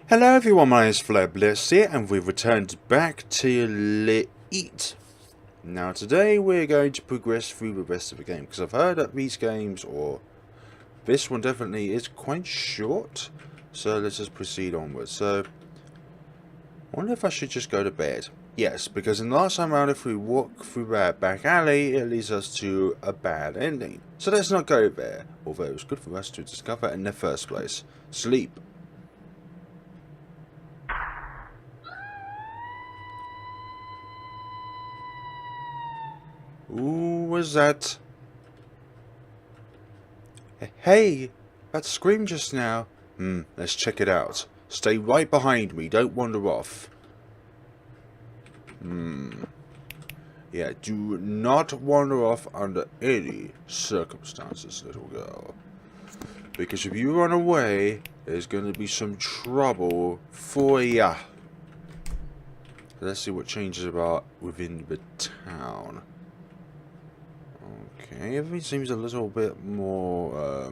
Hello everyone, my name is FlareBlitzed here, and we've returned back to LiEat. Now today we're going to progress through the rest of the game, because I've heard that these games, or this one definitely, is quite short. So let's just proceed onwards. So, I wonder if I should just go to bed. Yes, because in the last time around, if we walk through that back alley, it leads us to a bad ending. So let's not go there, although it was good for us to discover in the first place. Sleep. Who was that? Hey, that scream just now. Let's check it out. Stay right behind me, don't wander off. Yeah, do not wander off under any circumstances, little girl. Because if you run away, there's going to be some trouble for ya. Let's see what changes about within the town. Okay, everything seems a little bit more,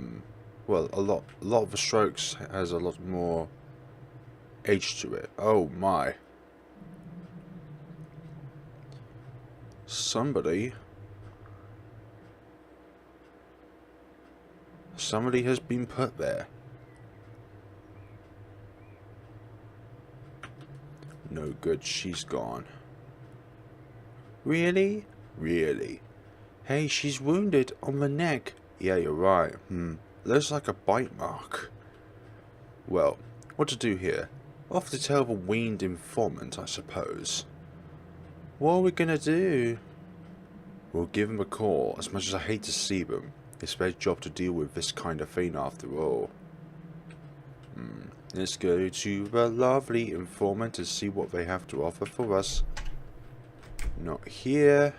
well, a lot of the strokes has a lot more edge to it. Oh my. Somebody has been put there. No good, she's gone. Really? Really? Hey, she's wounded on the neck. Yeah, you're right. Looks like a bite mark. Well, what to do here? Off to tell the weaned informant, I suppose. What are we gonna do? We'll give them a call. As much as I hate to see them, it's their job to deal with this kind of thing after all. Let's go to the lovely informant and see what they have to offer for us. Not here.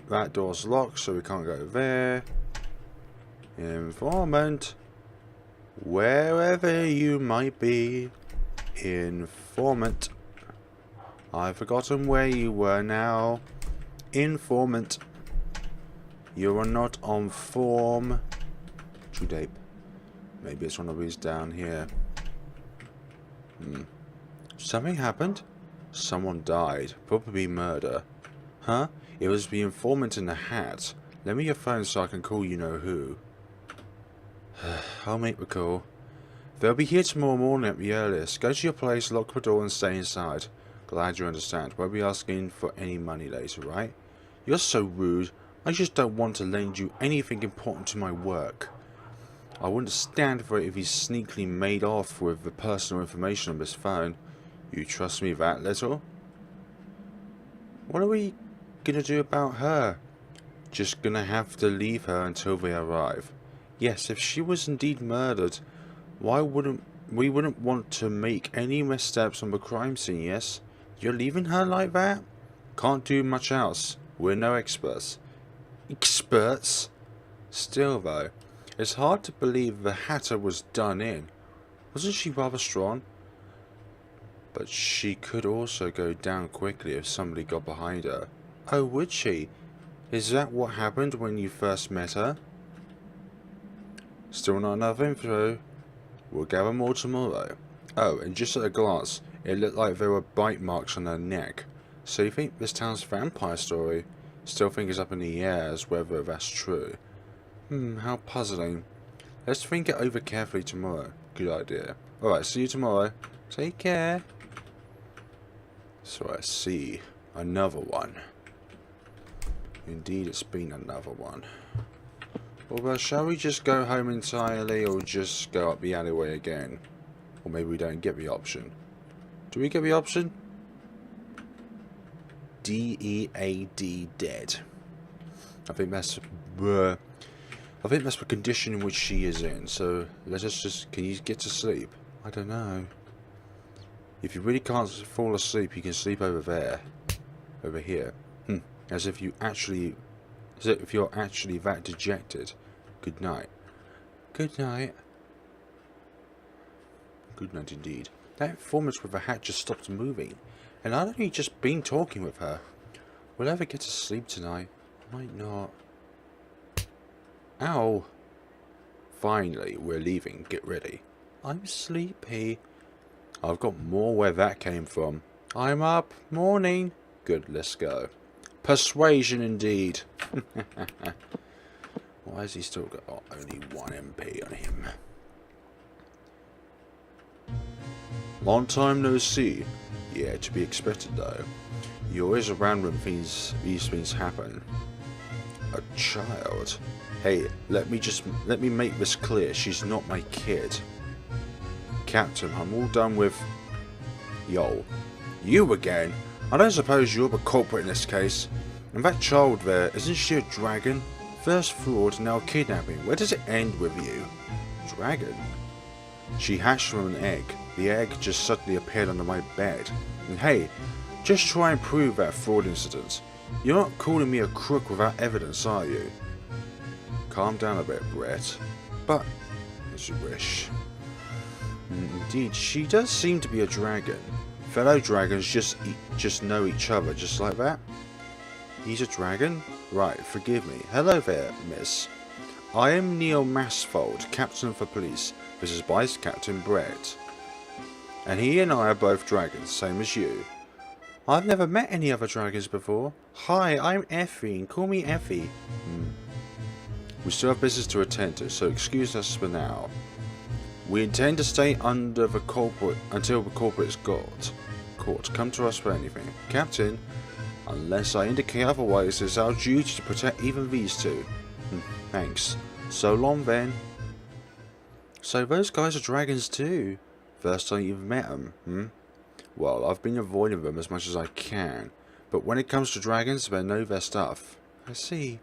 That door's locked, so we can't go there. Informant, wherever you might be, informant. I've forgotten where you were now. Informant, you are not on form. Judape. Maybe it's one of these down here. Something happened? Someone died. Probably murder. Huh? It was the informant in the hat. Lend me your phone so I can call you know who. I'll make the call. They'll be here tomorrow morning at the earliest. Go to your place, lock the door and stay inside. Glad you understand. Won't be asking for any money later, right? You're so rude. I just don't want to lend you anything important to my work. I wouldn't stand for it if he sneakily made off with the personal information on this phone. You trust me that little? What are we gonna do about her? Just gonna have to leave her until they arrive. Yes, if she was indeed murdered, we wouldn't want to make any missteps on the crime scene, yes? You're leaving her like that? Can't do much else. We're no experts. Experts? Still though, it's hard to believe the Hatter was done in. Wasn't she rather strong? But she could also go down quickly if somebody got behind her. Oh, would she? Is that what happened when you first met her? Still not enough info. We'll gather more tomorrow. Oh, and just at a glance, it looked like there were bite marks on her neck. So you think this town's vampire story? Still think it's up in the air as whether that's true. How puzzling. Let's think it over carefully tomorrow. Good idea. Alright, see you tomorrow. Take care. So I see. Another one. Indeed, it's been another one. Although, shall we just go home entirely, or just go up the alleyway again? Or maybe we don't get the option. Do we get the option? D-E-A-D, dead. I think that's the condition in which she is in. So let us just. Can you get to sleep? I don't know. If you really can't fall asleep, you can sleep over there, over here. As if you're actually that dejected. Good night. Good night. Good night indeed. That informant with the hat just stopped moving, and I'd only just been talking with her. Will I ever get to sleep tonight? Might not. Ow! Finally, we're leaving. Get ready. I'm sleepy. I've got more where that came from. I'm up. Morning. Good, let's go. Persuasion indeed. Why has he still got only 1 MP on him? Long time no see. Yeah, to be expected though. You're always around when these things happen. A child? Hey, let me make this clear. She's not my kid. Captain, I'm all done with... Yo. You again? I don't suppose you're the culprit in this case. And that child there, isn't she a dragon? First fraud, now kidnapping. Where does it end with you? Dragon? She hatched from an egg. The egg just suddenly appeared under my bed. And hey, just try and prove that fraud incident. You're not calling me a crook without evidence, are you? Calm down a bit, Brett. But, as you wish. Indeed, she does seem to be a dragon. Fellow dragons just know each other, just like that. He's a dragon? Right, forgive me. Hello there, miss. I am Neil Masfold, Captain for Police. This is Vice Captain Brett. And he and I are both dragons, same as you. I've never met any other dragons before. Hi, I'm Efina. Call me Effie. We still have business to attend to, so excuse us for now. We intend to stay under the culprit until the culprit is caught. Come to us for anything. Captain, unless I indicate otherwise, it's our duty to protect even these two. Thanks. So long then. So those guys are dragons too. First time you've met them, Well, I've been avoiding them as much as I can. But when it comes to dragons, they know their stuff. I see.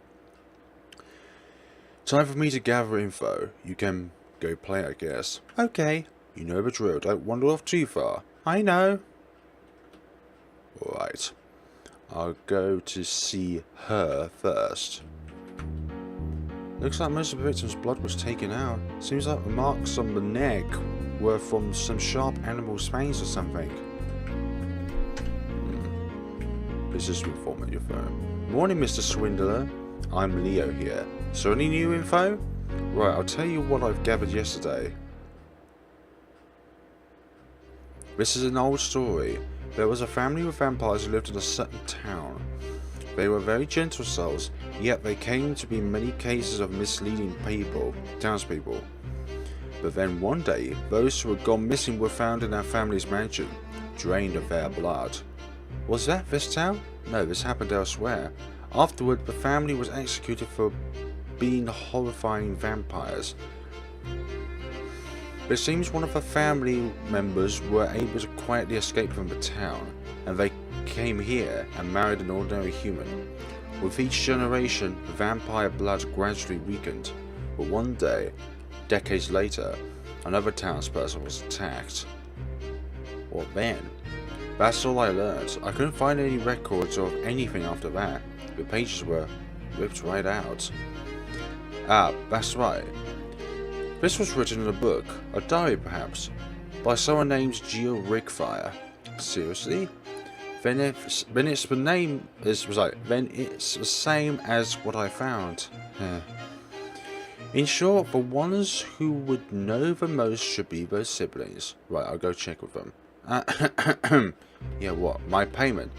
Time for me to gather info. You can go play, I guess. Okay. You know the drill. Don't wander off too far. I know. Alright. I'll go to see her first. Looks like most of the victim's blood was taken out. Seems like the marks on the neck were from some sharp animal's fangs or something. Business reform at your phone. Morning, Mr. Swindler. I'm Leo here. So any new info? Right, I'll tell you what I've gathered yesterday. This is an old story. There was a family with vampires who lived in a certain town. They were very gentle souls, yet there came to be many cases of misleading townspeople. But then one day, those who had gone missing were found in our family's mansion, drained of their blood. Was that this town? No, this happened elsewhere. Afterward, the family was executed for being horrifying vampires. But it seems one of the family members were able to quietly escape from the town, and they came here and married an ordinary human. With each generation, the vampire blood gradually weakened, but one day, decades later, another townsperson was attacked. What then? That's all I learned. I couldn't find any records of anything after that. The pages were ripped right out. Ah, that's right. This was written in a book, a diary perhaps, by someone named Geo Rigfire. Seriously? Then it's the same as what I found. In short, the ones who would know the most should be those siblings. Right, I'll go check with them. Yeah, what? My payment?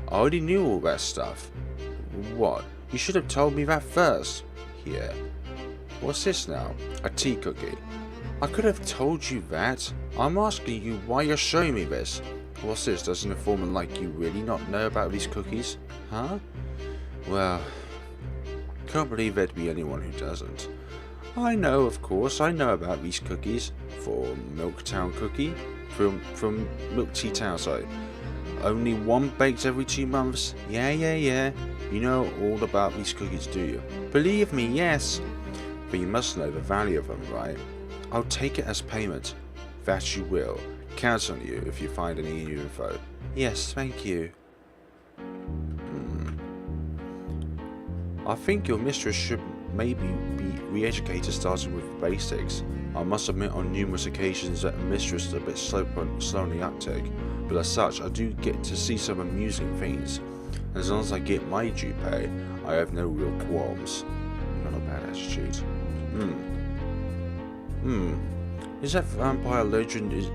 I already knew all that stuff. What? You should have told me that first. Here. What's this now? A tea cookie. I could have told you that. I'm asking you why you're showing me this. What's this? Does an informant like you really not know about these cookies? Huh? Well, can't believe there'd be anyone who doesn't. I know, of course, I know about these cookies. For Milktown cookie? From Milk Tea Town, sorry. Only one baked every 2 months? Yeah. You know all about these cookies, do you? Believe me, yes. But you must know the value of them, right? I'll take it as payment. That you will. Count on you if you find any new info. Yes, thank you. I think your mistress should maybe be re-educated starting with the basics. I must admit on numerous occasions that the mistress is a bit slow on the uptake, but as such I do get to see some amusing things. And as long as I get my due pay, I have no real qualms. Not a bad attitude. Is that vampire legend is...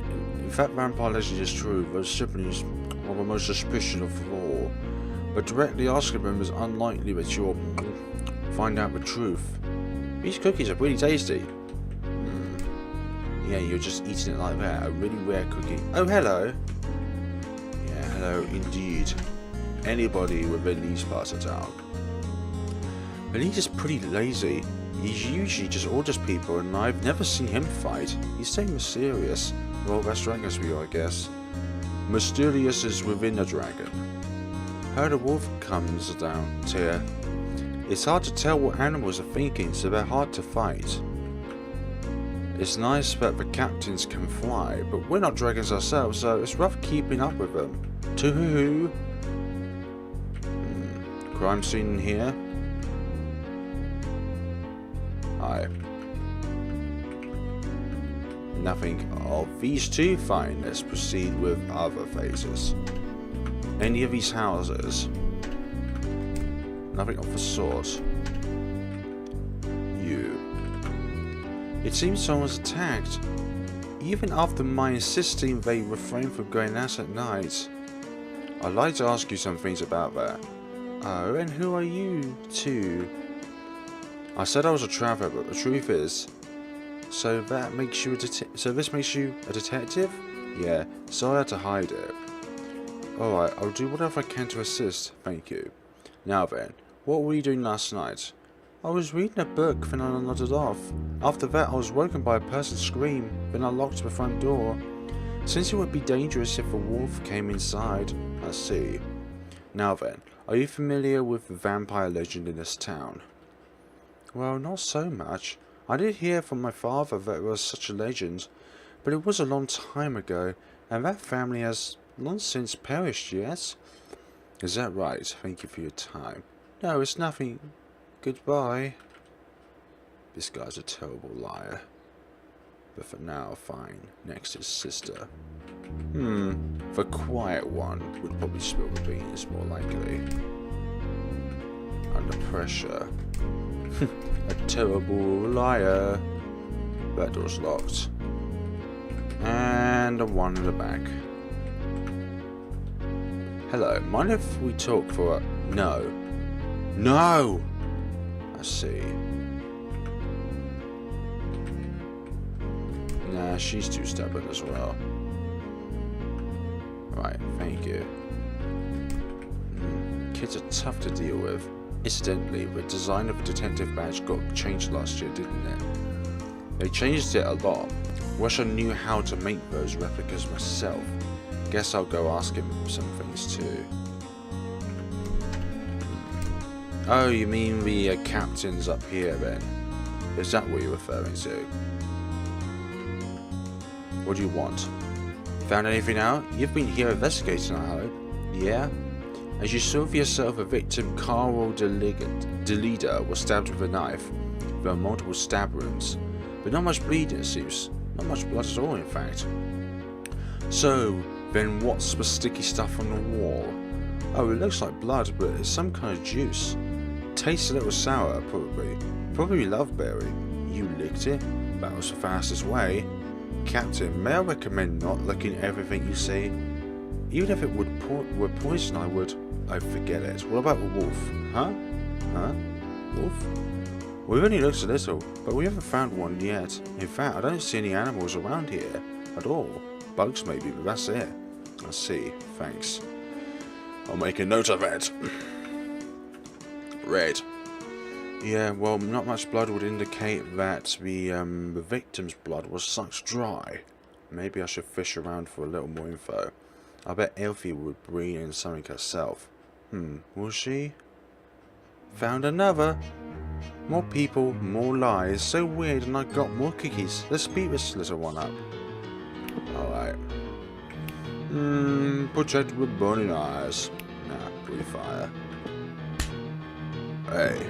If that vampire legend is true, those siblings are the most suspicious of all. But directly asking them is unlikely that you'll find out the truth. These cookies are pretty tasty. Yeah, you're just eating it like that. A really rare cookie. Oh, hello. Yeah, hello indeed. Anybody within these parts of town. LiEat is pretty lazy. He usually just orders people, and I've never seen him fight. He's so mysterious. Well, that's dragons we are, I guess. Mysterious is within a dragon. Heard a wolf comes down here. It's hard to tell what animals are thinking, so they're hard to fight. It's nice that the captains can fly, but we're not dragons ourselves, so it's rough keeping up with them. Too-hoo-hoo. Crime scene here. Hi. Nothing of these two. Fine, let's proceed with other phases. Any of these houses? Nothing of the sort. You. It seems someone's attacked. Even after my insisting they refrain from going out at night. I'd like to ask you some things about that. Oh, and who are you two? I said I was a traveller, but the truth is... So that makes you a this makes you a detective? Yeah, so I had to hide it. Alright, I'll do whatever I can to assist, thank you. Now then, what were you doing last night? I was reading a book, then I nodded off. After that I was woken by a person's scream, then I locked the front door. Since it would be dangerous if a wolf came inside, I see. Now then, are you familiar with the vampire legend in this town? Well, not so much. I did hear from my father that there was such a legend, but it was a long time ago, and that family has long since perished, yes? Is that right? Thank you for your time. No, it's nothing. Goodbye. This guy's a terrible liar. But for now, fine. Next is sister. The quiet one would probably spill the beans, more likely. Under pressure. A terrible liar. That door's locked. And a one in the back. Hello, mind if we talk for a... No. No! I see. Nah, she's too stubborn as well. Right, thank you. Kids are tough to deal with. Incidentally, the design of the detective badge got changed last year, didn't it? They changed it a lot. Wish I knew how to make those replicas myself. Guess I'll go ask him some things too. Oh, you mean the captains up here then? Is that what you're referring to? What do you want? Found anything out? You've been here investigating, I hope. Yeah? As you saw for yourself, a victim, Carl DeLeader, was stabbed with a knife. There are multiple stab wounds, but not much bleeding it seems. Not much blood at all, in fact. So, then what's the sticky stuff on the wall? Oh, it looks like blood, but it's some kind of juice. Tastes a little sour, probably. Probably loveberry. You licked it? That was the fastest way. Captain, may I recommend not licking everything you see? Even if it were poison, I would... Oh, forget it. What about the wolf? Huh? Huh? Wolf? We've only looked a little, but we haven't found one yet. In fact, I don't see any animals around here. At all. Bugs maybe, but that's it. I see. Thanks. I'll make a note of it. Red. Yeah, well, not much blood would indicate that the victim's blood was sucked dry. Maybe I should fish around for a little more info. I bet Elfie would bring in something herself. Will she? Found another. More people, more lies. So weird, and I got more cookies. Let's beat this little one up. Alright. Protect with burning eyes. Nah, breathe fire. Hey.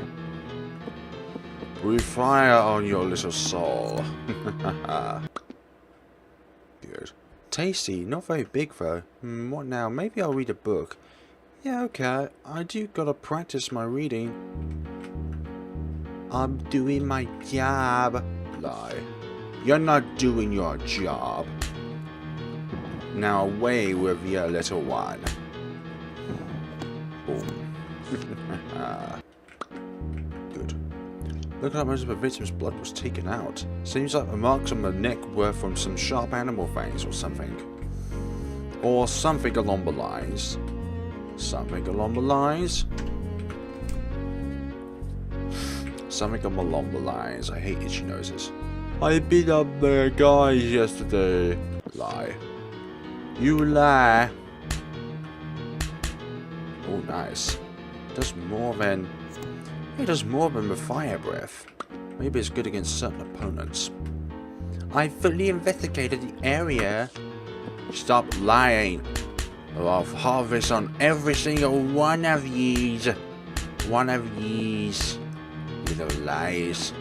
Breathe fire on your little soul. Good. Tasty, not very big though. What now? Maybe I'll read a book. Yeah, okay. I do gotta practice my reading. I'm doing my job. Lie. You're not doing your job. Now away with your little one. Boom. Good. Look like most of the victim's blood was taken out. Seems like the marks on the neck were from some sharp animal fangs or something. Or something along the lines. Something along the lines. Something along the lines. I hate itchy noses. I beat up the guys yesterday. Lie. You lie. Oh, nice. Does more than... It does more than the fire breath. Maybe it's good against certain opponents. I fully investigated the area. Stop lying. Or I'll harvest on every single one of these. One of these. Little lies.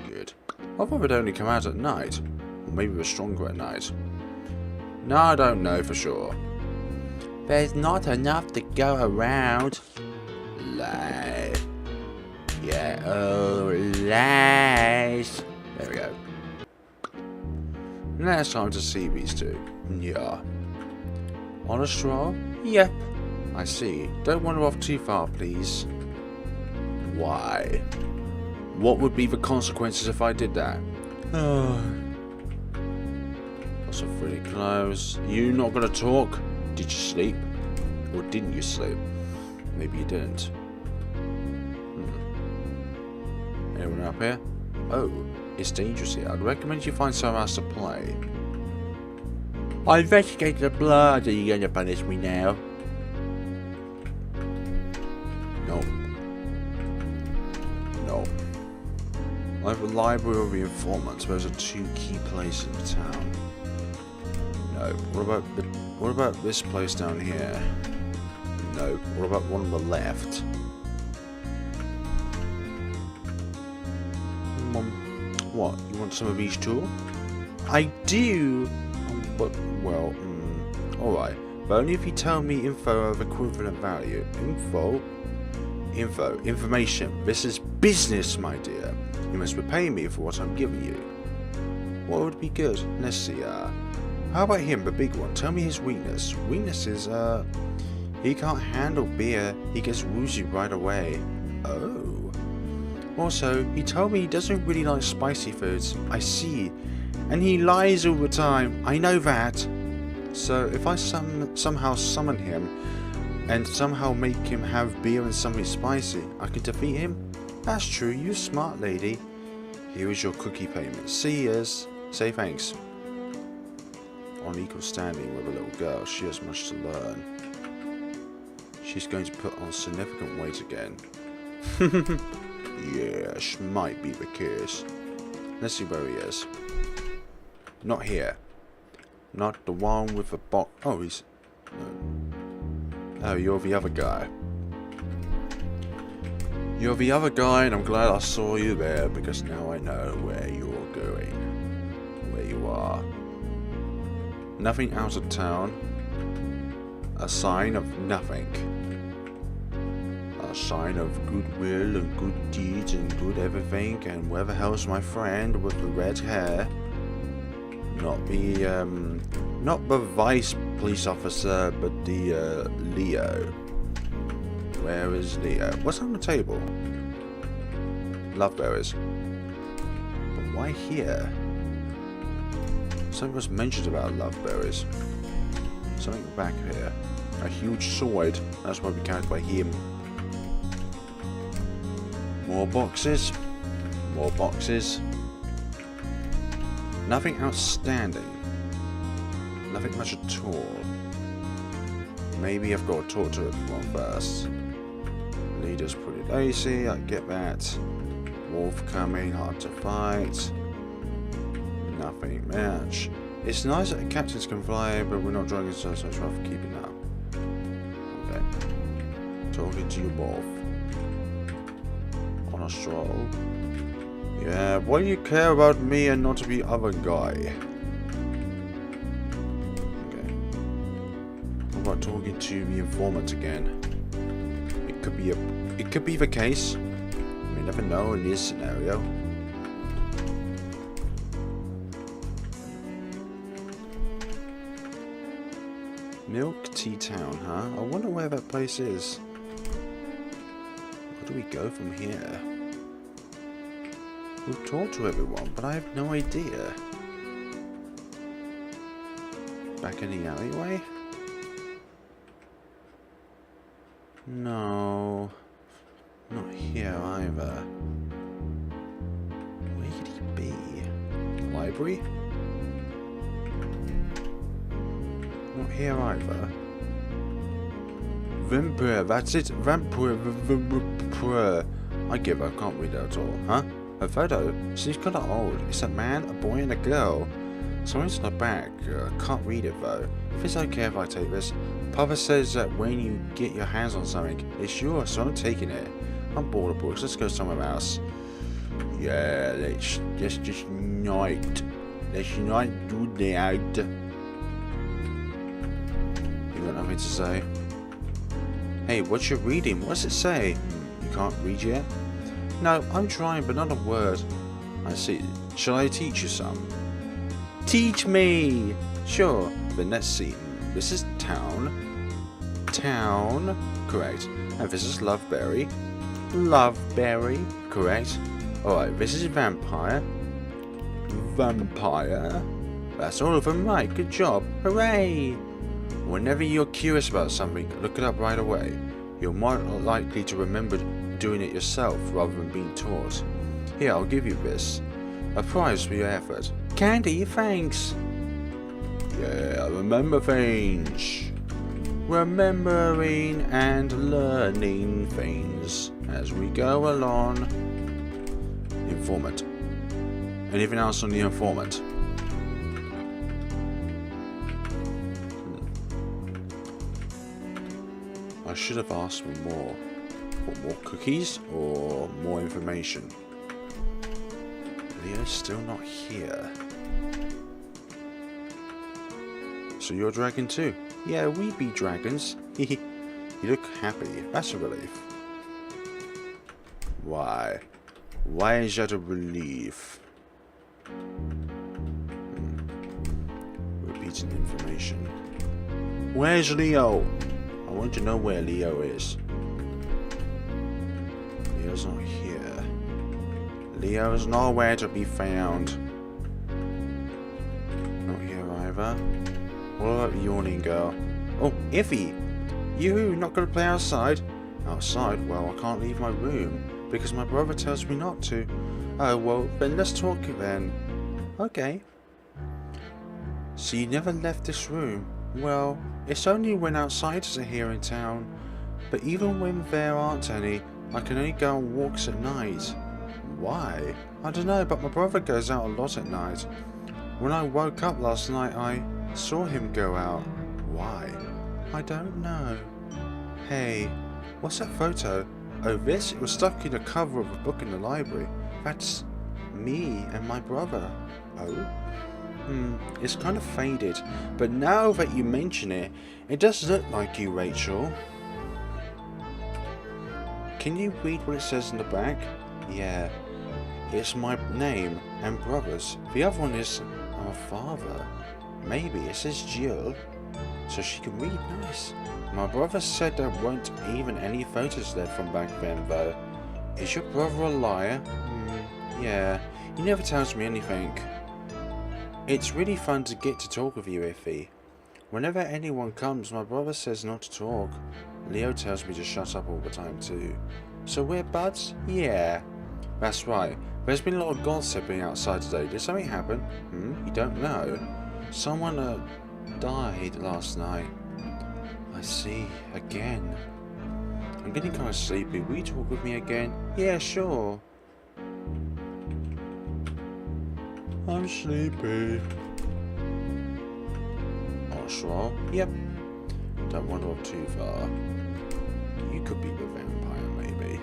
Good. I thought they'd only come out at night. Or maybe they're stronger at night. No, I don't know for sure. There's not enough to go around. Lie. Yeah, oh, lies. There we go. Now it's time to see these two. Yeah. On a stroll? Yep. I see. Don't wander off too far, please. Why? What would be the consequences if I did that? That's pretty close. You not gonna talk? Did you sleep? Or didn't you sleep? Maybe you didn't. Anyone up here? Oh, it's dangerous here. I'd recommend you find somewhere else to play. I investigated the blood. Are you going to punish me now? No. No. I have a library of the informants. Those are two key places in the town. No. What about this place down here? No. What about one on the left? What? You want some of each too? I do! But, well, alright. But only if you tell me info of equivalent value. Information. This is business, my dear. You must repay me for what I'm giving you. What would be good? Let's see, how about him, the big one? Tell me his weakness. Weakness is, he can't handle beer. He gets woozy right away. Oh. Also, he told me he doesn't really like spicy foods. I see. And he lies all the time. I know that. So, if I somehow summon him and somehow make him have beer and something spicy, I can defeat him? That's true. You're smart, lady. Here is your cookie payment. See yous. Say thanks. On equal standing with a little girl, she has much to learn. She's going to put on significant weight again. Yes, might be the case. Let's see where he is. Not here. Not the one with the box. Oh, he's... Oh, you're the other guy. You're the other guy, and I'm glad I saw you there, because now I know where you're going. Where you are. Nothing out of town. A sign of nothing. A sign of goodwill and good deeds and good everything. And where the hell's my friend with the red hair? Not the vice police officer, but the Leo. Where is Leo? What's on the table? Love berries. But why here? Something was mentioned about love berries. Something back here. A huge sword. That's why we carried by him. More boxes. More boxes. Nothing outstanding. Nothing much at all. Maybe I've got to talk to everyone first. Leader's pretty lazy, I get that. Wolf coming, hard to fight. Nothing much. It's nice that the captains can fly, but we're not driving, so it's rough keeping up. Okay. Talking to you both. On a stroll. Yeah, why do you care about me and not the other guy? Okay. What about talking to the informant again? It could be the case. You never know in this scenario. Milk Tea Town, huh? I wonder where that place is. Where do we go from here? We've talked to everyone, but I have no idea. Back in the alleyway? No. Not here either. Where could he be? Library? Not here either. Vampire, that's it. Vampire. I give up, can't read that at all. Huh? A photo? Seems kinda old. It's a man, a boy, and a girl. Something's on the back. Can't read it though. If it's okay if I take this. Papa says that when you get your hands on something, it's yours, so I'm taking it. I'm bored of books. Let's go somewhere else. Yeah, let's just not. Let's not do that. You got nothing to say? Hey, what you reading? What's it say? You can't read yet? No, I'm trying, but not a word. I see. Shall I teach you some? Teach me! Sure, then let's see. This is town. Town. Correct. And this is Loveberry. Loveberry. Correct. Alright, this is vampire. Vampire. That's all of them right. Good job. Hooray! Whenever you're curious about something, look it up right away. You're more likely to remember doing it yourself rather than being taught. Here, I'll give you this. A prize for your effort. Candy, thanks. Yeah, remember things. Remembering and learning things as we go along. Informant. Anything else on the informant? I should have asked me more. What, more cookies or more information? Leo's still not here. So you're a dragon too? Yeah, we be dragons. You look happy. That's a relief. Why? Why is that a relief? Repeating information. Where's Leo? I want to know where Leo is. Leo's not here. Leo's nowhere to be found. Not here either. What about the yawning girl? Oh, Iffy! You not gonna play outside? Outside? Well, I can't leave my room because my brother tells me not to. Oh, well, then let's talk then. Okay. So you never left this room? Well, it's only when outsiders are here in town. But even when there aren't any, I can only go on walks at night. Why? I don't know, but my brother goes out a lot at night. When I woke up last night, I saw him go out. Why? I don't know. Hey, what's that photo? Oh, this? It was stuck in the cover of a book in the library. That's me and my brother. Oh? It's kind of faded, but now that you mention it, it does look like you, Rachel. Can you read what it says in the back? Yeah. It's my name and brother's. The other one is our father. Maybe it says Jill, so she can read nice. My brother said there weren't even any photos there from back then, though. Is your brother a liar? Yeah. He never tells me anything. It's really fun to get to talk with you, Iffy. Whenever anyone comes, my brother says not to talk. Leo tells me to shut up all the time too. So we're buds? Yeah. That's right. There's been a lot of gossiping outside today. Did something happen? You don't know? Someone died last night. I see. Again. I'm getting kind of sleepy. Will you talk with me again? Yeah, sure. I'm sleepy. Oh, sure. Yep. Don't wander off too far. You could be the vampire, maybe.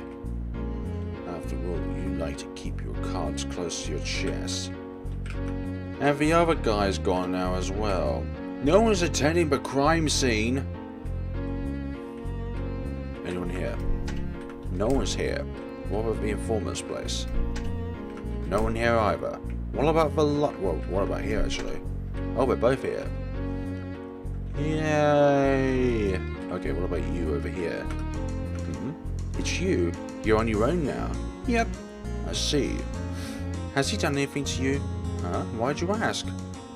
After all, you like to keep your cards close to your chest. And the other guy's gone now as well. No one's attending the crime scene. Anyone here? No one's here. What about the informant's place? No one here either. What about the well, what about here actually? Oh, we're both here. Yay! Okay, what about you over here? It's you. You're on your own now. Yep. I see. Has he done anything to you? Huh? Why'd you ask?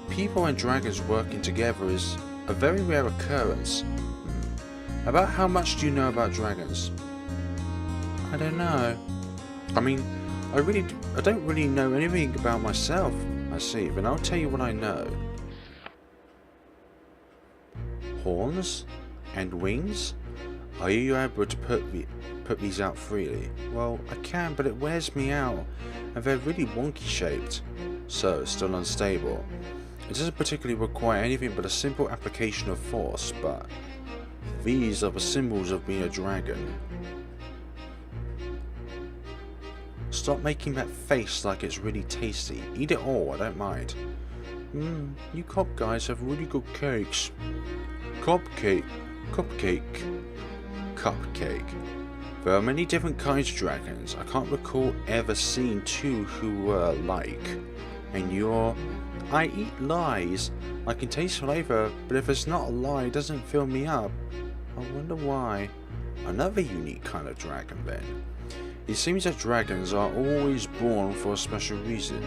People and dragons working together is a very rare occurrence. About how much do you know about dragons? I don't know. I mean, I don't really know anything about myself. I see, but I'll tell you what I know. Horns and wings? Are you able to put these out freely? Well, I can, but it wears me out, and they're really wonky shaped. So, still unstable. It doesn't particularly require anything but a simple application of force, but these are the symbols of being a dragon. Stop making that face like it's really tasty. Eat it all, I don't mind. You cop guys have really good cakes. Cupcake. There are many different kinds of dragons. I can't recall ever seeing two who were alike. And I eat lies. I can taste flavor, but if it's not a lie, it doesn't fill me up. I wonder why. Another unique kind of dragon then. It seems that dragons are always born for a special reason.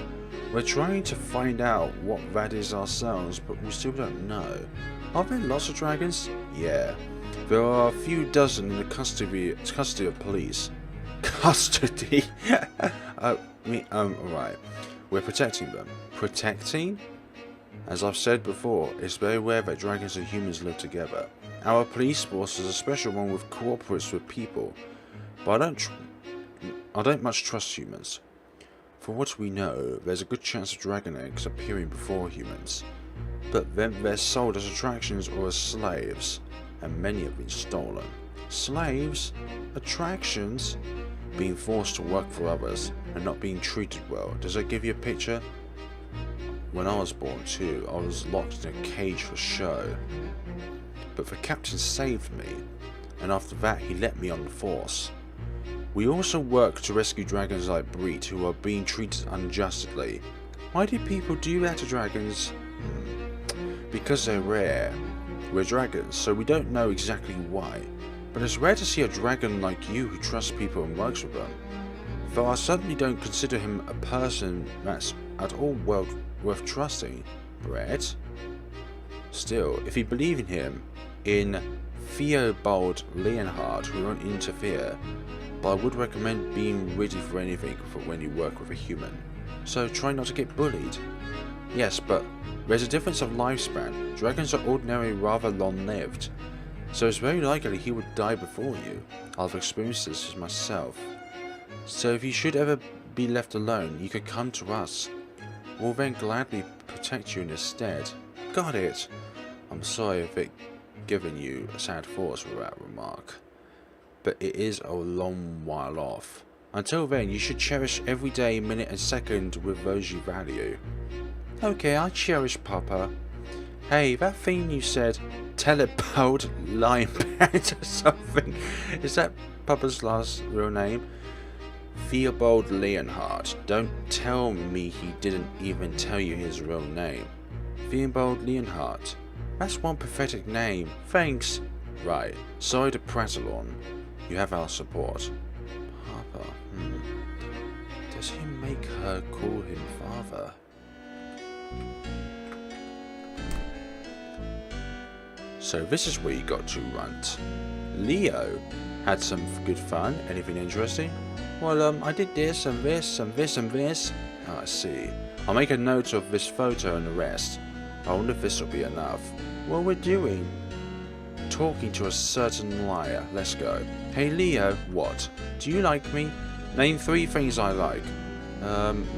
We're trying to find out what that is ourselves, but we still don't know. Are there lots of dragons? Yeah. There are a few dozen in the custody of police. Custody? Alright. We're protecting them. Protecting? As I've said before, it's very rare that dragons and humans live together. Our police force is a special one which cooperates with people. But I don't much trust humans. For what we know, there's a good chance of dragon eggs appearing before humans. But then they're sold as attractions or as slaves, and many have been stolen. Slaves? Attractions? Being forced to work for others, and not being treated well. Does that give you a picture? When I was born too, I was locked in a cage for show. But the captain saved me, and after that he let me on the force. We also work to rescue dragons like LiEat who are being treated unjustly. Why do people do that to dragons? Because they're rare. We're dragons, so we don't know exactly why. But it's rare to see a dragon like you who trusts people and works with them. Though I certainly don't consider him a person that's at all worth trusting. Brett? Still, if you believe in him, in Theobald Leonhardt, we won't interfere. But I would recommend being ready for anything for when you work with a human. So try not to get bullied. Yes, but there's a difference of lifespan. Dragons are ordinarily rather long-lived. So it's very likely he would die before you. I've experienced this myself. So if you should ever be left alone, you could come to us. We'll then gladly protect you in his stead. Got it. I'm sorry if it given you a sad thoughts with that remark. But it is a long while off. Until then, you should cherish every day, minute and second with those you value. Okay, I cherish Papa. Hey, that thing you said, Teleport Lion Pants or something, is that Papa's last real name? Theobald Leonhardt. Don't tell me he didn't even tell you his real name. Theobald Leonhardt. That's one pathetic name. Thanks. Right, sorry to prattle on. You have our support. Papa, Does he make her call him father? So this is where you got to, Runt. Leo had some good fun. Anything interesting? Well, I did this and this and this and this. Oh, I see. I'll make a note of this photo and the rest. I wonder if this will be enough. What we're doing? Talking to a certain liar. Let's go. Hey Leo, what? Do you like me? Name 3 things I like.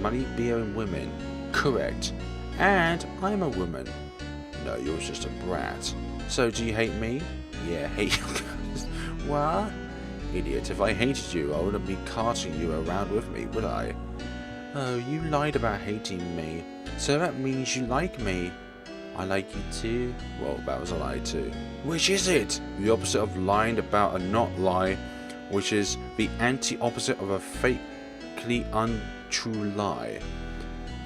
Money, beer and women. Correct. And I'm a woman. No, you're just a brat. So do you hate me? Yeah, hate you. What? Idiot, if I hated you, I wouldn't be carting you around with me, would I? Oh, you lied about hating me. So that means you like me. I like you too. Well, that was a lie too. Which is it? The opposite of lying about a not lie, which is the anti-opposite of a fakely untrue lie.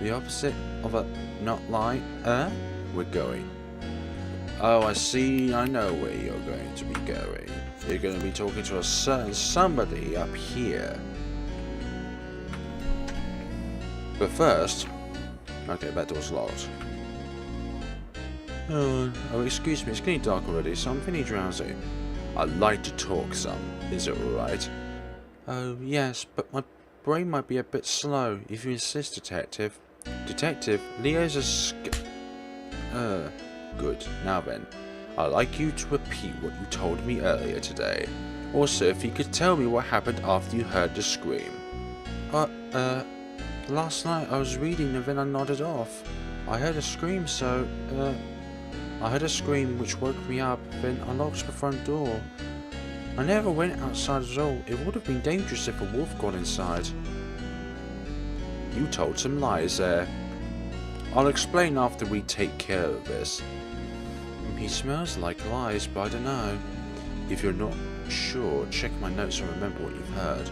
The opposite of a not lie? We're going. Oh, I see. I know where you're going to be going. You're going to be talking to a certain somebody up here. But first... Okay, that door's locked. Oh, excuse me. It's getting dark already, so I'm feeling drowsy. I'd like to talk some. Is it alright? Oh, yes, but my brain might be a bit slow, if you insist, Detective. Detective, Leo's a good. Now then, I'd like you to repeat what you told me earlier today. Also, if you could tell me what happened after you heard the scream. Last night I was reading and then I nodded off. I heard a scream, so, I heard a scream which woke me up, then I locked the front door. I never went outside at all. It would have been dangerous if a wolf got inside. You told some lies there. I'll explain after we take care of this. He smells like lies, but I don't know. If you're not sure, check my notes and remember what you've heard.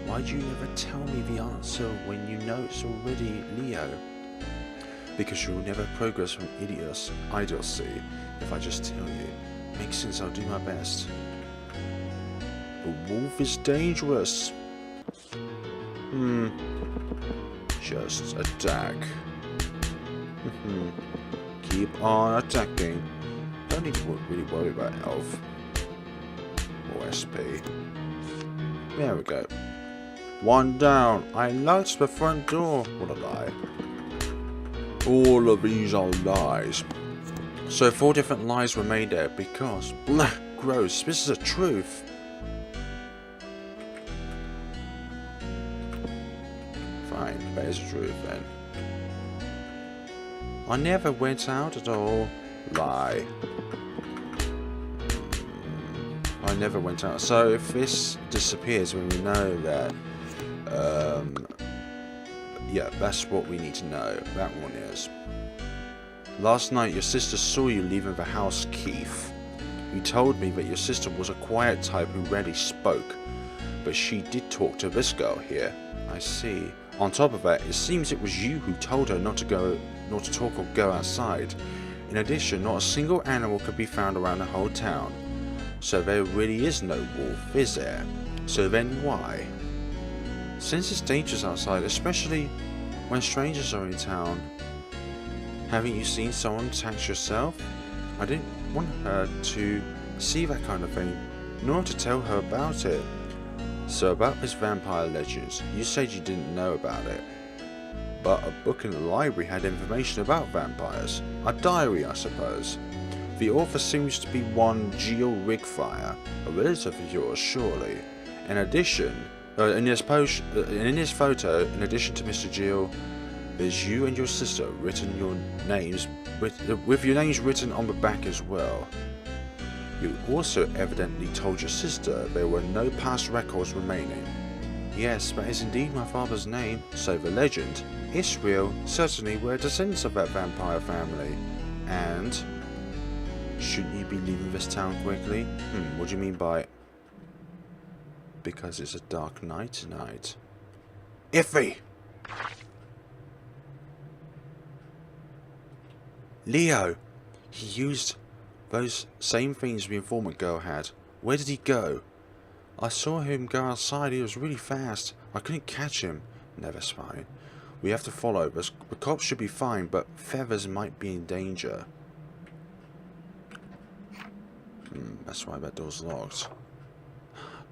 Why'd you never tell me the answer when you know it's already Leo? Because you'll never progress from idiocy if I just tell you. Makes sense, I'll do my best. The wolf is dangerous. Just attack. Keep on attacking. Don't need to really worry about health. Or SP. There we go. One down. I locked the front door. What a lie. All of these are lies. So 4 different lies were made there because... Blah, gross. This is the truth. Fine, there's the truth then. I never went out at all. Lie. I never went out. So if this disappears when we know that... yeah, that's what we need to know. That one is. Last night your sister saw you leaving the house, Keith. You told me that your sister was a quiet type who rarely spoke. But she did talk to this girl here. I see. On top of that, it seems it was you who told her not to talk or go outside. In addition, not a single animal could be found around the whole town. So there really is no wolf, is there? So then why? Since it's dangerous outside, especially when strangers are in town. Haven't you seen someone attack yourself? I didn't want her to see that kind of thing, nor to tell her about it. So about this vampire legends, you said you didn't know about it. But a book in the library had information about vampires. A diary, I suppose. The author seems to be one Jill Rigfire, a relative of yours, surely. In addition, in this photo, in addition to Mr. Jill, there's you and your sister written your names with your names written on the back as well. You also evidently told your sister there were no past records remaining. Yes, that is indeed my father's name, so the legend is real. Certainly we're descendants of that vampire family. And shouldn't you be leaving this town quickly? What do you mean by... Because it's a dark night tonight. Iffy! Leo! He used those same things the informant girl had. Where did he go? I saw him go outside. He was really fast. I couldn't catch him. No, that's fine. We have to follow. The cops should be fine, but Feathers might be in danger. That's why that door's locked.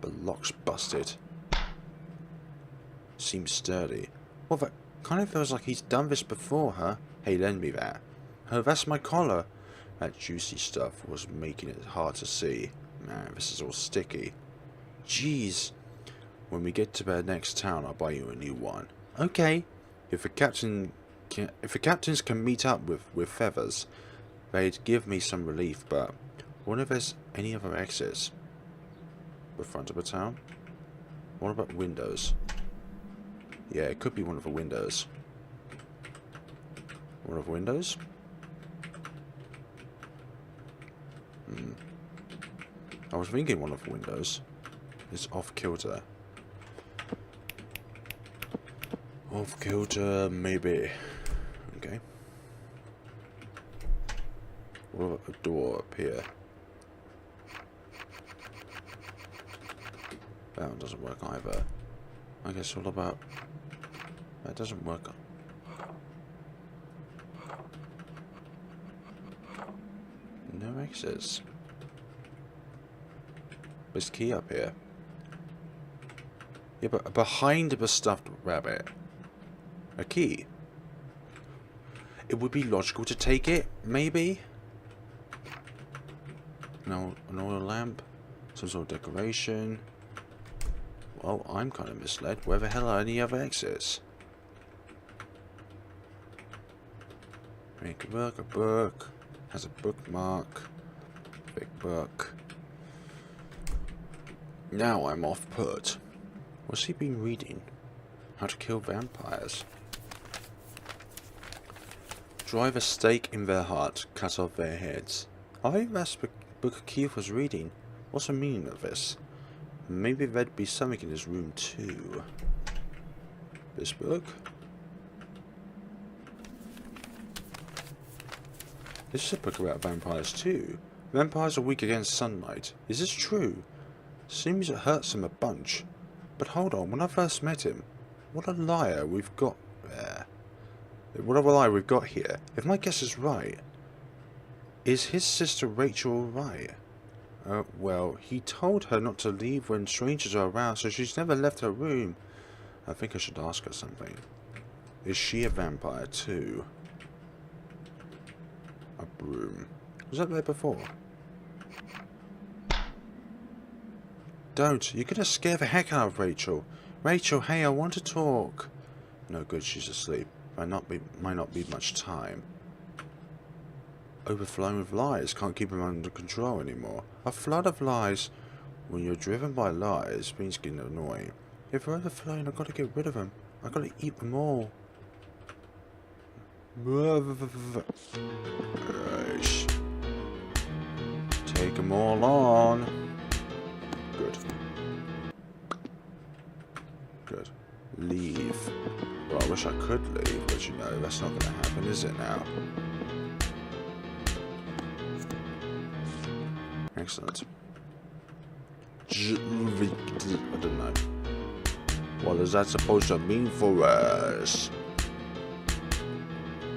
The lock's busted. Seems sturdy. Well, that kind of feels like he's done this before, huh? Hey, lend me that. Oh, that's my collar. That juicy stuff was making it hard to see. Man, this is all sticky. Jeez. When we get to the next town, I'll buy you a new one. Okay. If the captains can meet up with Feathers, they'd give me some relief, but I wonder if there's any other exits. The front of the town? What about windows? Yeah, it could be one of the windows. One of the windows? I was thinking one of the windows is off kilter. Off kilter, maybe. Okay. What about a door up here? That one doesn't work either. I guess all about... That doesn't work. No exits. There's a key up here. Yeah, but behind the stuffed rabbit. A key. It would be logical to take it, maybe? No, an oil lamp. Some sort of decoration. Well, I'm kind of misled. Where the hell are any other exits? Make a book. Has a bookmark. Big book. Now I'm off put. What's he been reading? How to kill vampires. Drive a stake in their heart, cut off their heads. I think that's the book Keith was reading. What's the meaning of this? Maybe there'd be something in this room too. This book? This is a book about vampires too. Vampires are weak against sunlight. Is this true? Seems it hurts him a bunch. But hold on, when I first met him, what a liar we've got there. What a lie we've got here. If my guess is right, is his sister Rachel right? Well, he told her not to leave when strangers are around, so she's never left her room. I think I should ask her something. Is she a vampire too? A broom. Was that there before? Don't. You're gonna scare the heck out of Rachel. Rachel, hey, I want to talk. No good, she's asleep. Might not be much time. Overflowing with lies. Can't keep him under control anymore. A flood of lies. When you're driven by lies, things get annoying. If they're overflowing, I've got to get rid of them. I've got to eat them all. Take them all on. Good. Good. Leave. Well, I wish I could leave, but you know, that's not going to happen, is it now? Excellent. I don't know. What is that supposed to mean for us?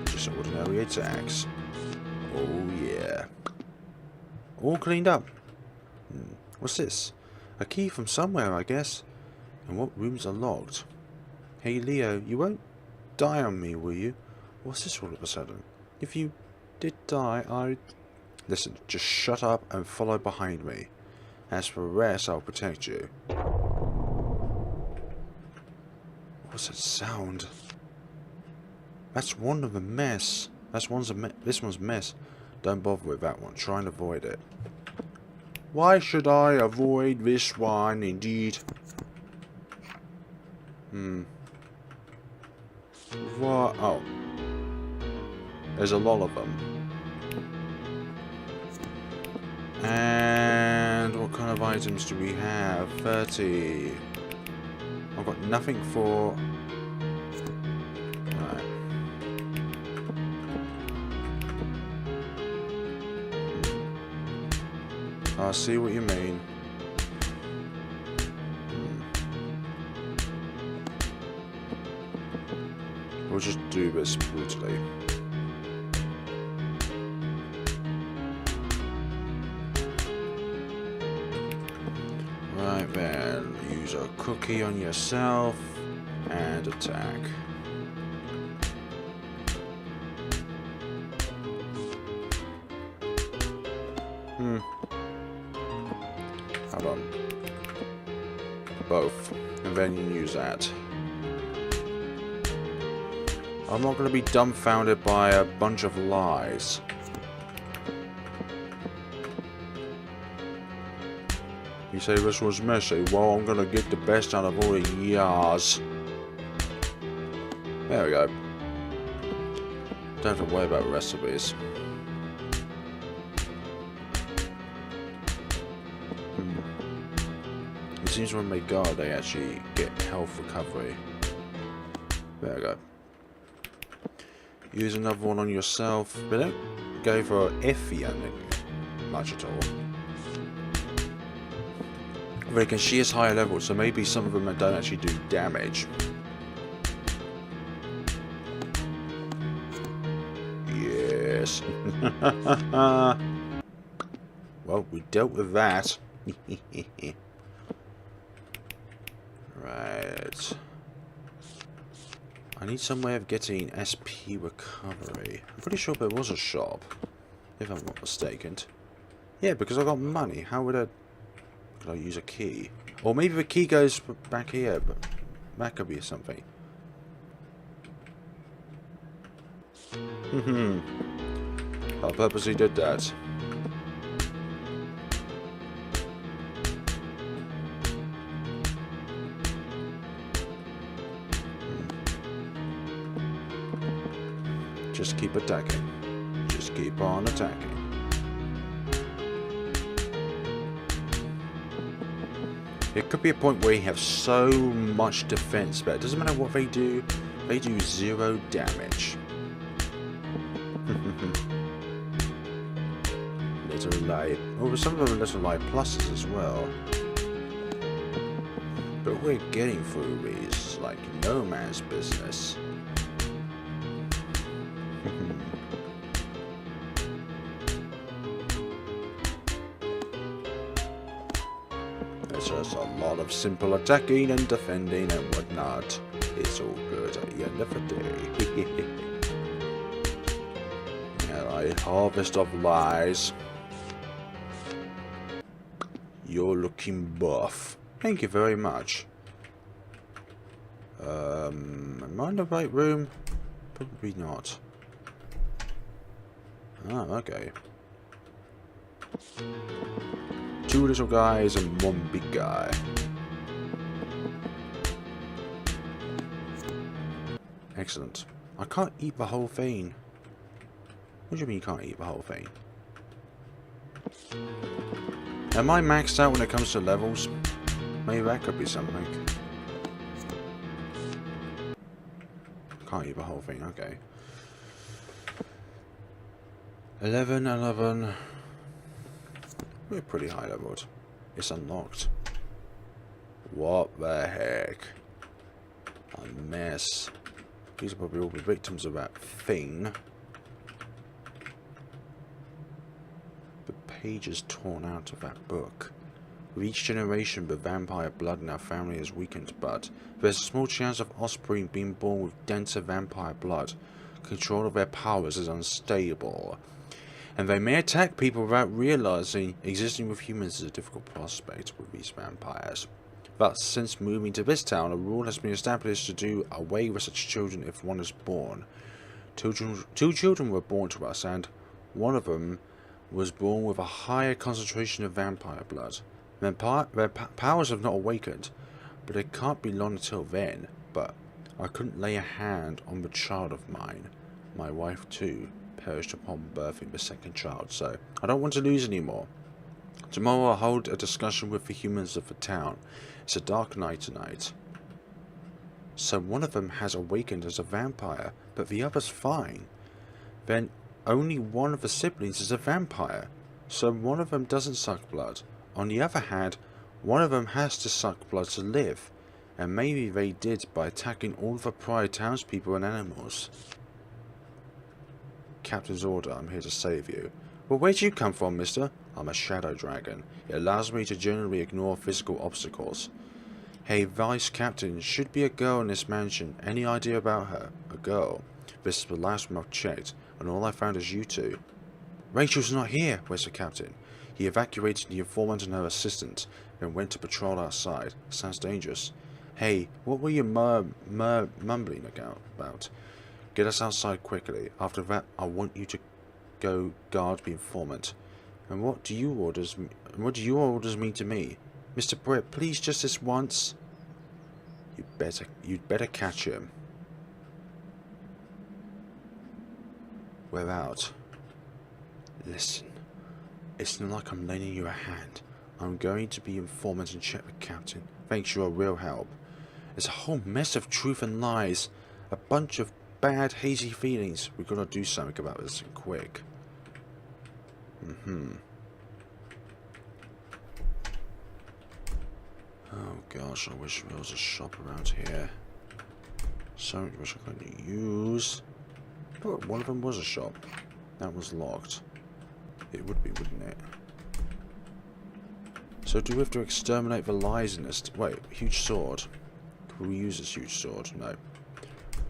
Just ordinary attacks. Oh yeah. All cleaned up. What's this? A key from somewhere, I guess. And what rooms are locked? Hey Leo, you won't die on me, will you? What's this all of a sudden? If you did die, I'd... Listen, just shut up and follow behind me. As for the rest, I'll protect you. What's that sound? That's one of a mess. This one's a mess. Don't bother with that one. Try and avoid it. Why should I avoid this one, indeed? What? Oh. There's a lot of them. And what kind of items do we have? 30. I've got nothing for... Right. I see what you mean. We'll just do this brutally. Right then, use a cookie on yourself and attack. Hold on. Both. And then you use that. I'm not going to be dumbfounded by a bunch of lies. You say this was messy. Well, I'm going to get the best out of all the yars. There we go. Don't have to worry about recipes. It seems when they guard, they actually get health recovery. There we go. Use another one on yourself. But go for Efina much at all. But again, she is higher level, so maybe some of them don't actually do damage. Yes. Well, we dealt with that. Right. I need some way of getting SP recovery. I'm pretty sure there was a shop, if I'm not mistaken. Yeah, because I got money. How would I... Could I use a key? Or maybe the key goes back here, but that could be something. I purposely did that. Just keep attacking. Just keep on attacking. It could be a point where you have so much defense, but it doesn't matter what they do 0 damage. Little light. Oh, some of them are little light pluses as well. But we're getting through these like no man's business. There's just a lot of simple attacking and defending and whatnot. It's all good at the end of the day. A harvest of lies. You're looking buff. Thank you very much. Am I in the right room? Probably not. Ah, okay. 2 little guys and 1 big guy. Excellent. I can't eat the whole thing. What do you mean you can't eat the whole thing? Am I maxed out when it comes to levels? Maybe that could be something. Can't eat the whole thing, okay. 11. We're pretty high leveled. It's unlocked. What the heck? A mess. These are probably all the victims of that thing. The page is torn out of that book. With each generation, the vampire blood in our family is weakened, but there's a small chance of offspring being born with denser vampire blood. Control of their powers is unstable, and they may attack people without realizing existing with humans is a difficult prospect with these vampires. Thus, since moving to this town, a rule has been established to do away with such children if one is born. Two children were born to us, and one of them was born with a higher concentration of vampire blood. Their powers have not awakened, but it can't be long until then. But I couldn't lay a hand on the child of mine. My wife too perished upon birthing the second child, so I don't want to lose any more. Tomorrow I'll hold a discussion with the humans of the town. It's a dark night tonight. So one of them has awakened as a vampire, but the other's fine. Then only one of the siblings is a vampire, so one of them doesn't suck blood. On the other hand, one of them has to suck blood to live, and maybe they did by attacking all of the prior townspeople and animals. Captain's order, I'm here to save you. Well, where'd you come from, mister? I'm a shadow dragon. It allows me to generally ignore physical obstacles. Hey, Vice Captain, should be a girl in this mansion. Any idea about her? A girl. This is the last one I've checked, and all I found is you two. Rachel's not here, where's the captain? He evacuated the informant and her assistant, and went to patrol outside. Sounds dangerous. Hey, what were you mumbling about? Get us outside quickly. After that, I want you to go guard the informant. And what do your orders mean to me? Mr. Brett, please, just this once. You'd better catch him. We're out. Listen, it's not like I'm lending you a hand. I'm going to be informant and check the captain. Thanks, you're a real help. It's a whole mess of truth and lies. A bunch of bad, hazy feelings. We've got to do something about this and quick. Oh gosh, I wish there was a shop around here. So much wish I could use. But one of them was a shop. That was locked. It would be, wouldn't it? So do we have to exterminate the lies in this? Wait, huge sword. Can we use this huge sword? No.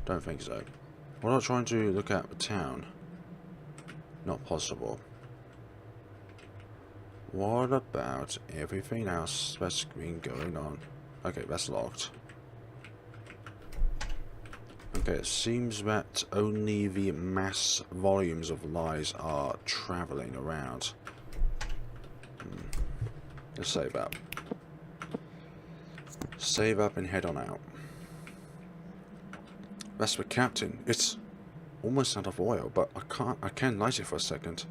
Don't think so. We're not trying to look at the town. Not possible. What about everything else that's been going on? Okay, that's locked. Okay, it seems that only the mass volumes of lies are travelling around. Let's save up. Save up and head on out. That's the captain. It's almost out of oil, but I can light it for a second.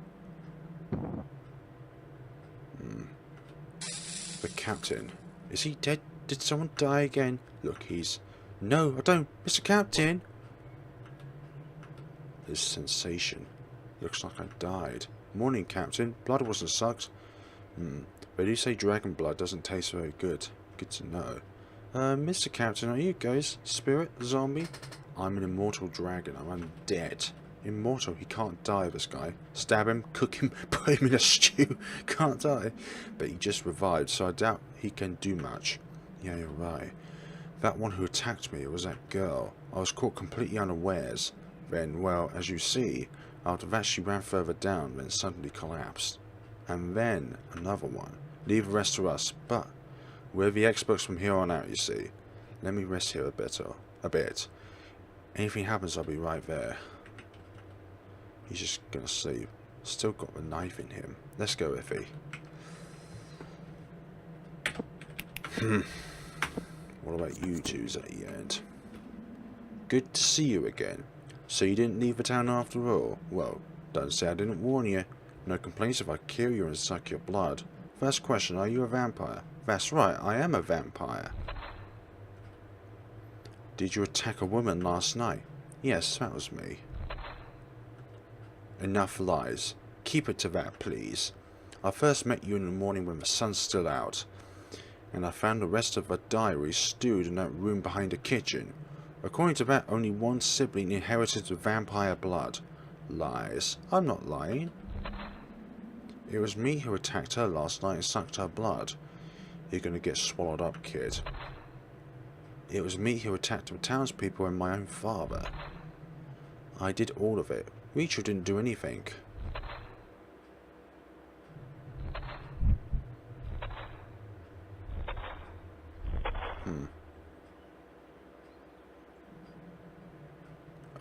The captain. Is he dead? Did someone die again? Look, he's... No, I don't. Mr. Captain! This sensation. Looks like I died. Morning, Captain. Blood wasn't sucked. But you say dragon blood doesn't taste very good. Good to know. Mr. Captain, are you a ghost? Spirit? Zombie? I'm an immortal dragon. I'm undead. Immortal. He can't die, this guy. Stab him, cook him, put him in a stew. Can't die. But he just revived, so I doubt he can do much. Yeah, you're right. That one who attacked me was that girl. I was caught completely unawares. Then, well, as you see, after that she ran further down, then suddenly collapsed. And then, another one. Leave the rest to us, but we're the experts from here on out, you see. Let me rest here a bit. Anything happens, I'll be right there. He's just gonna sleep. Still got the knife in him. Let's go, Effie. What about you two's at the end? Good to see you again. So you didn't leave the town after all? Well, don't say I didn't warn you. No complaints if I kill you and suck your blood. First question, are you a vampire? That's right, I am a vampire. Did you attack a woman last night? Yes, that was me. Enough lies. Keep it to that, please. I first met you in the morning when the sun's still out, and I found the rest of the diary stewed in that room behind the kitchen. According to that, only one sibling inherited the vampire blood. Lies. I'm not lying. It was me who attacked her last night and sucked her blood. You're gonna get swallowed up, kid. It was me who attacked the townspeople and my own father. I did all of it. Reacher didn't do anything.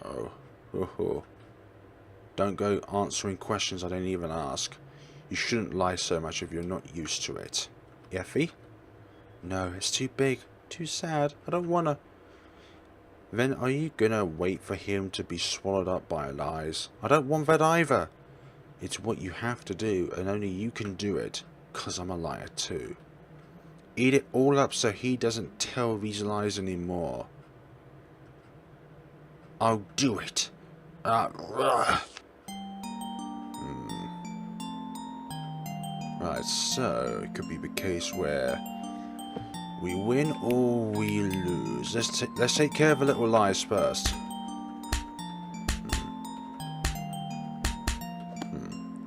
Oh. Don't go answering questions I didn't even ask. You shouldn't lie so much if you're not used to it. Effie? No, it's too big. Too sad. I don't wanna... Then are you gonna wait for him to be swallowed up by lies? I don't want that either. It's what you have to do, and only you can do it, 'cause I'm a liar too. Eat it all up so he doesn't tell these lies anymore. I'll do it. Right, so it could be the case where we win or we lose. Let's take care of the little lies first.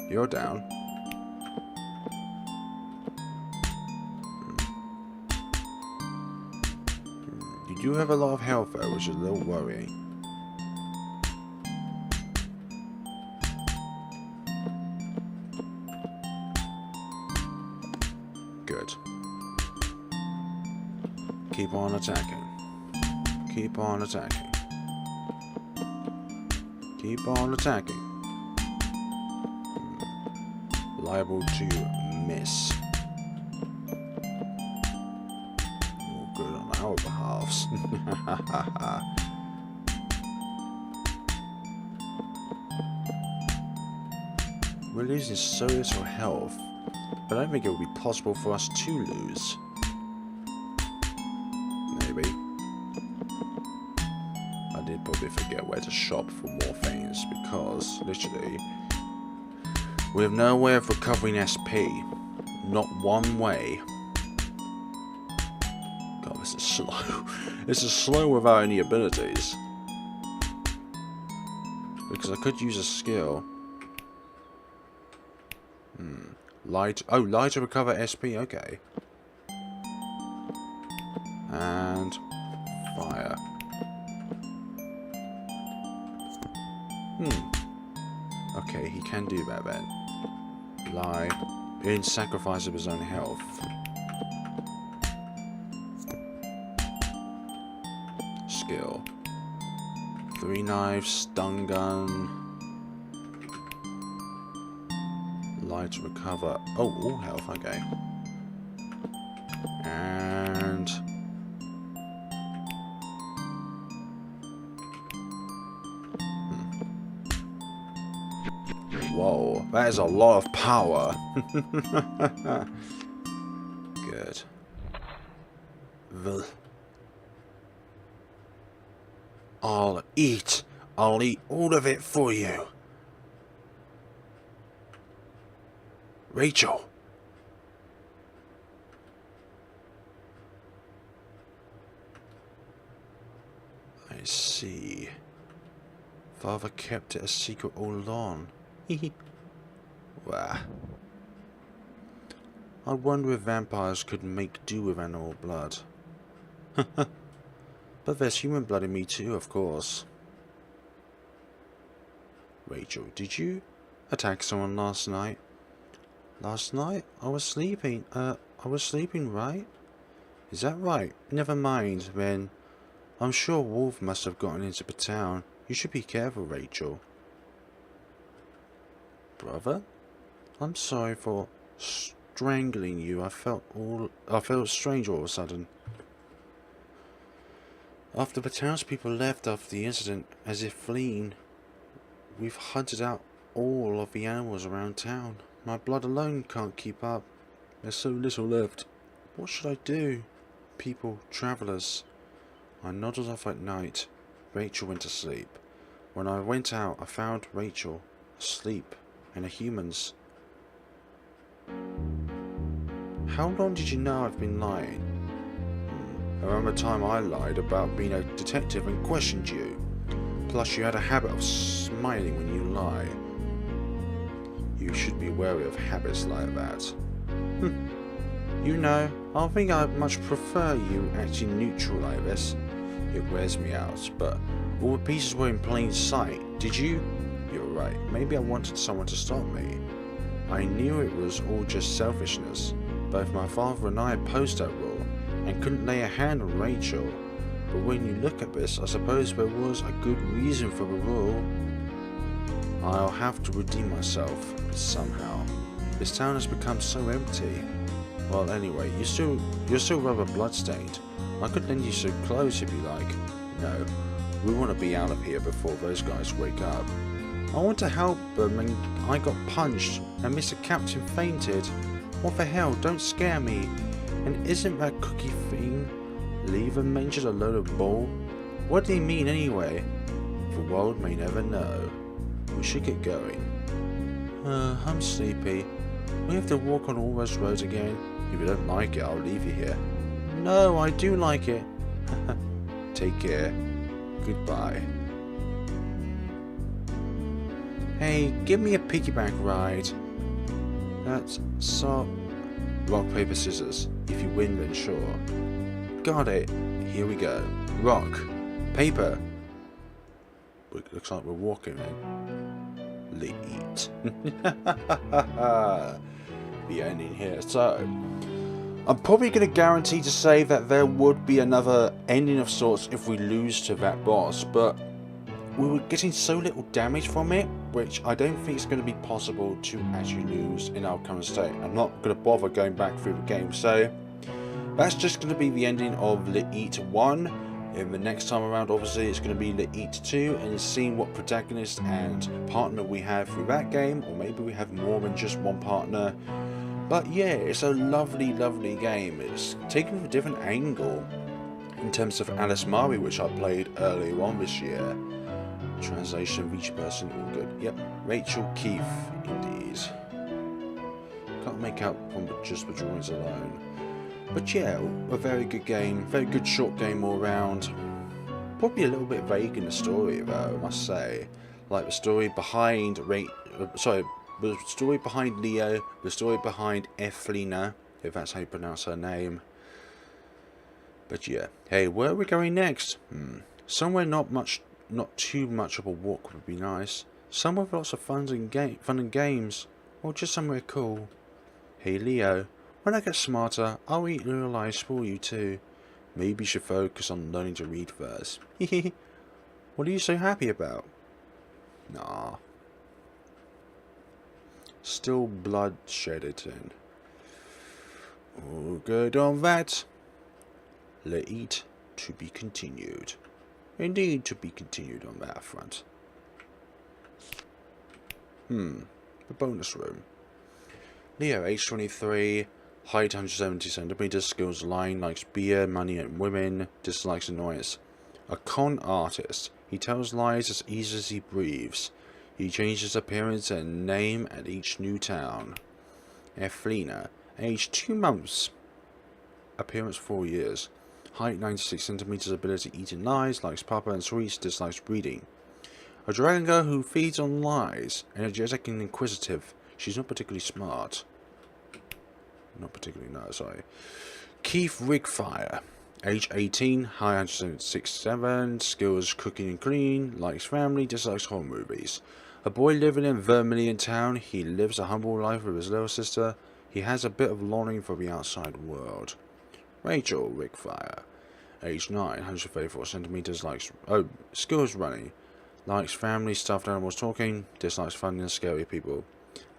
You're down. You do have a lot of health though, which is a little worrying. Good. Keep on attacking. Keep on attacking. Keep on attacking. Liable to miss. All good on our behalves. We're losing so little health, but I don't think it would be possible for us to lose. Maybe. I did probably forget where to shop for more things, because literally We have no way of recovering SP. Not one way. God, this is slow. This is slow without any abilities. Because I could use a skill. Light. Oh, light to recover SP. Okay. And fire. Okay, he can do that then. Lie. In sacrifice of his own health. Skill. 3 knives, stun gun. Lie to recover. Oh, all health, okay. And whoa, that is a lot of power. Good. I'll eat all of it for you. Rachel. I see. Father kept it a secret all along. Wah. I wonder if vampires could make do with animal blood. But there's human blood in me too, of course. Rachel, did you attack someone last night? Last night? I was sleeping. I was sleeping, right? Is that right? Never mind, then. I'm sure a wolf must have gotten into the town. You should be careful, Rachel. Brother? I'm sorry for strangling you. I felt strange all of a sudden. After the townspeople left after the incident, as if fleeing, we've hunted out all of the animals around town. My blood alone can't keep up. There's so little left. What should I do? People, travellers. I nodded off at night. Rachel went to sleep. When I went out, I found Rachel asleep and the humans. How long did you know I've been lying? Around the time I lied about being a detective and questioned you. Plus you had a habit of smiling when you lie. You should be wary of habits like that. You know, I think I'd much prefer you acting neutral like this. It wears me out, but all the pieces were in plain sight. Did you? You're right. Maybe I wanted someone to stop me. I knew it was all just selfishness. Both my father and I opposed that rule, and couldn't lay a hand on Rachel. But when you look at this, I suppose there was a good reason for the rule. I'll have to redeem myself, somehow. This town has become so empty. Well, anyway, you're still rather bloodstained. I could lend you some clothes if you like. No, we want to be out of here before those guys wake up. I want to help them and I got punched and Mr. Captain fainted. What the hell, don't scare me. And isn't that cookie thing Lever mentioned a load of bull? What do he mean anyway? The world may never know. We should get going. I'm sleepy. We have to walk on all those roads again. If you don't like it, I'll leave you here. No, I do like it. Take care. Goodbye. Hey, give me a piggyback ride. That's so... Rock, paper, scissors. If you win, then sure. Got it. Here we go. Rock. Paper. Looks like we're walking in. LiEat. The ending here. So, I'm probably going to guarantee to say that there would be another ending of sorts if we lose to that boss, but we were getting so little damage from it, which I don't think it's going to be possible to actually lose in our current state. I'm not going to bother going back through the game, so that's just going to be the ending of LiEat 1. In the next time around, obviously, it's going to be LiEat 2, and seeing what protagonist and partner we have through that game, or maybe we have more than just one partner. But yeah, it's a lovely, lovely game. It's taken from a different angle in terms of Alice Murray, which I played earlier on this year. Translation of each person, all good. Yep, Rachel Keefe, indeed. Can't make out from just the drawings alone. But yeah, a very good game, very good short game all round. Probably a little bit vague in the story though, I must say. Like the story behind the story behind Leo, the story behind Efina, if that's how you pronounce her name. But yeah, hey, where are we going next? Somewhere not too much of a walk would be nice. Somewhere with lots of fun and games, or just somewhere cool. Hey Leo, when I get smarter, I'll eat little lies for you too. Maybe you should focus on learning to read first. What are you so happy about? Nah. Still bloodshedded. All good on that. LiEat to be continued. Indeed to be continued on that front. The bonus room. Leo, age 23, height 170 centimeters, skills line, likes beer, money and women, dislikes annoyance. A con artist. He tells lies as easy as he breathes. He changes appearance and name at each new town. Efina, age 2 months, appearance 4 years, height 96 centimeters, ability eating lies, likes papa and sweets, dislikes breeding. A dragon girl who feeds on lies, energetic and inquisitive. She's not particularly smart. Not particularly, no, sorry. Keith Rigfire, age 18, height 167, skills cooking and clean, likes family, dislikes horror movies. A boy living in Vermilion Town. He lives a humble life with his little sister. He has a bit of longing for the outside world. Rachel Rigfire, age 9, 134 centimeters, likes skills running, likes family, stuffed animals talking, dislikes funny and scary people.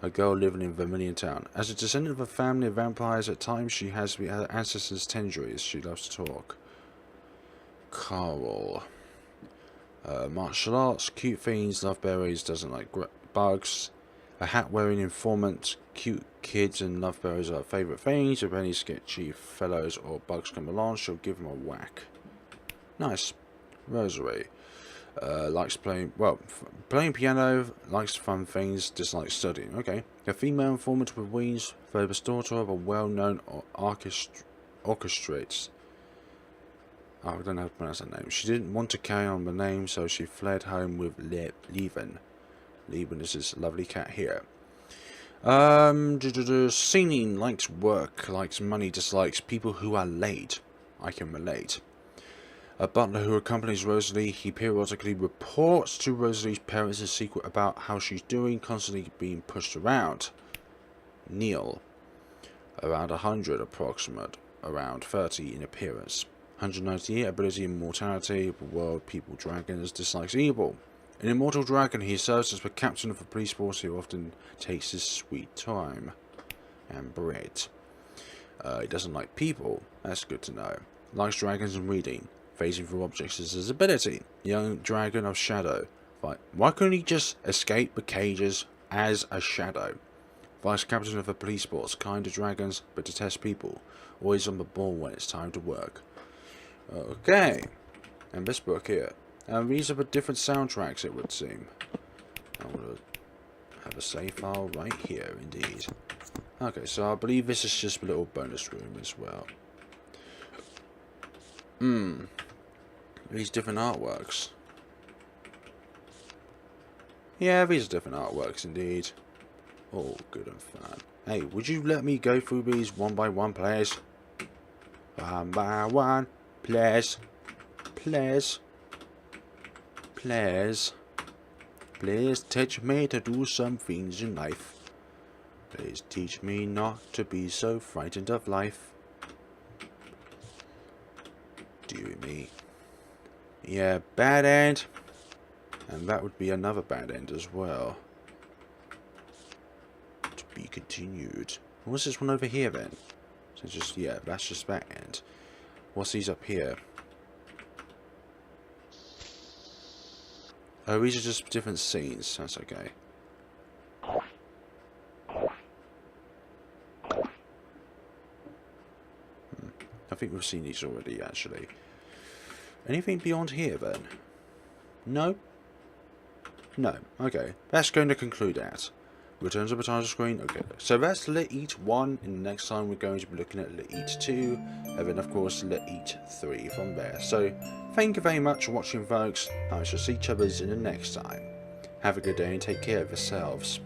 A girl living in Vermilion Town. As a descendant of a family of vampires, at times she has her ancestors' tendencies. She loves to talk. Carl. Martial arts, cute fiends, love berries, doesn't like bugs. A hat-wearing informant, cute kids and love berries are her favourite things. If any sketchy fellows or bugs come along, she'll give them a whack. Nice. Rosary. Likes playing piano, likes fun things, dislikes studying. Okay. A female informant with wings, famous daughter of a well-known orchestrates. I don't know how to pronounce that name. She didn't want to carry on the name, so she fled home with Leven. Leven is this lovely cat here. Singing, likes work, likes money, dislikes people who are late. I can relate. A butler who accompanies Rosalie. He periodically reports to Rosalie's parents in secret about how she's doing, constantly being pushed around. Neil, around 100 approximate, around 30 in appearance. 198 ability immortality, world, people, dragons, dislikes evil. An immortal dragon, he serves as the captain of the police force who often takes his sweet time. And bread. He doesn't like people, that's good to know. Likes dragons and reading. Phasing through objects is his ability. Young dragon of shadow. Why couldn't he just escape the cages as a shadow? Vice captain of the police force, kind to dragons but detests people. Always on the ball when it's time to work. Okay, and this book here. These are the different soundtracks, it would seem. I'm going to have a save file right here, indeed. Okay, so I believe this is just a little bonus room as well. These different artworks. Yeah, these are different artworks, indeed. Oh, good and fun. Hey, would you let me go through these one by one, please? One by one. Please. Please. Please. Please teach me to do some things in life. Please teach me not to be so frightened of life. Dear me. Yeah, bad end. And that would be another bad end as well. To be continued. What's this one over here then? So just, yeah, that's just that end. What's these up here? Oh, these are just different scenes. That's okay. I think we've seen these already, actually. Anything beyond here, then? No? No. Okay. That's going to conclude that. Return to the title screen. Okay. So that's LiEat 1, and next time we're going to be looking at LiEat 2, and then of course LiEat 3 from there. So thank you very much for watching, folks. I shall see each other in the next time. Have a good day and take care of yourselves.